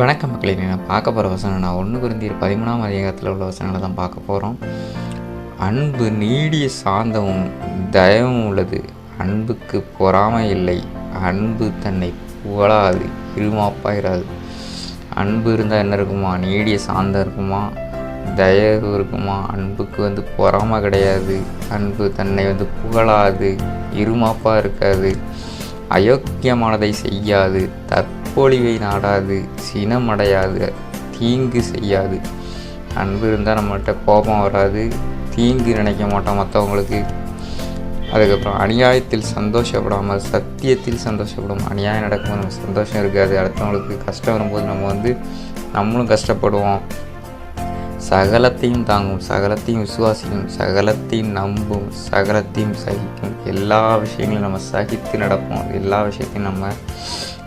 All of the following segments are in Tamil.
வணக்கம் மக்களே, நான் பார்க்க போகிற வசனம் நான் 1 Corinthiயர் 13ஆம் அதிகாரத்தில் உள்ள வசனங்களை தான் பார்க்க போகிறோம். அன்பு நீடிய சாந்தமும் தயவும் உள்ளது, அன்புக்கு பொறாமை இல்லை, அன்பு தன்னை புகழாது, இருமாப்பாயிராது. அன்பு இருந்தால் என்ன இருக்குமா? நீடிய சாந்தம் இருக்குமா, தயவு இருக்குமா, அன்புக்கு பொறாமை கிடையாது, அன்பு தன்னை புகழாது, இருமாப்பாக இருக்காது, அயோக்கியமானதை செய்யாது, தற்பொழிவை நாடாது, சினமடையாது, தீங்கு செய்யாது. அன்பு இருந்தால் நம்மள்கிட்ட கோபம் வராது, தீங்கு நினைக்க மாட்டோம் மற்றவங்களுக்கு. அதுக்கப்புறம் அநியாயத்தில் சந்தோஷப்படாமல் சத்தியத்தில் சந்தோஷப்படும். அநியாயம் நடக்கும்போது நமக்கு சந்தோஷம் இருக்காது, அடுத்தவங்களுக்கு கஷ்டம் வரும்போது நம்மளும் கஷ்டப்படுவோம். சகலத்தையும் தாங்கும், சகலத்தையும் விசுவாசிக்கும், சகலத்தையும் நம்பும், சகலத்தையும் சகிக்கும். எல்லா விஷயங்களையும் நம்ம சகித்து நடப்போம், எல்லா விஷயத்தையும் நம்ம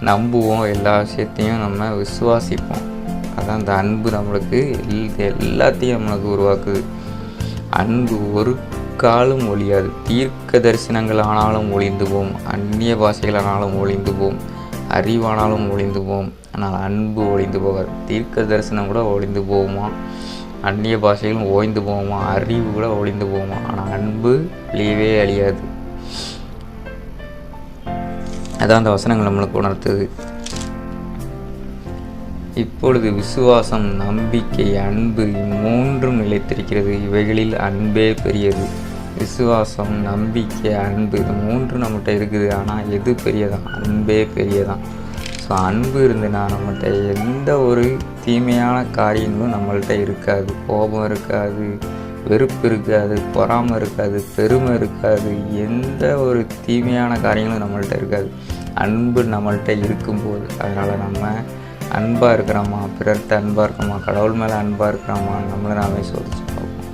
நம்புவோம், எல்லா விஷயத்தையும் நம்ம விசுவாசிப்போம். அதான் இந்த அன்பு நம்மளுக்கு எல்லாத்தையும் நம்மளுக்கு உருவாக்குது. அன்பு ஒரு காலம் ஒழியாது. தீர்க்க தரிசனங்கள் ஆனாலும் ஒழிந்து போம், அந்நிய பாஷைகள் ஆனாலும் ஒழிந்து போம், அறிவானாலும் ஒழிந்து போம், ஆனால் அன்பு ஒழிந்து போகாது. தீர்க்க தரிசனம் கூட ஒழிந்து போகுமா, அந்நிய பாஷைகளும் ஓய்ந்து போகுமா, அறிவு கூட ஒழிந்து போகுமா, ஆனால் அன்பு அழியவே அழியாது. அதான் அந்த வசனங்கள் நம்மளுக்கு உணர்த்துது. இப்பொழுது விசுவாசம், நம்பிக்கை, அன்பு இம்மூன்றும் நிலைத்திருக்கிறது, இவைகளில் அன்பே பெரியது. விசுவாசம், நம்பிக்கை, அன்பு இது மூன்று நம்மகிட்ட இருக்குது, ஆனால் எது பெரியதான்? அன்பே பெரியதான். ஸோ அன்பு இருந்துன்னா நம்மள்கிட்ட எந்த ஒரு தீமையான காரியங்களும் நம்மள்கிட்ட இருக்காது. கோபம் இருக்காது, வெறுப்பு இருக்காது, பொறாமை இருக்காது, பெருமை இருக்காது, எந்த ஒரு தீமையான காரியங்களும் நம்மள்கிட்ட இருக்காது. அன்பு நம்மள்கிட்ட இருக்கும்போது, அதனால் நம்ம அன்பாக இருக்கிறோமா, பிறர்கிட்ட அன்பாக இருக்கிறோமா, கடவுள் மேலே அன்பாக இருக்கிறோமா, நம்மளை நாமே சோதிச்சு பார்ப்போம்.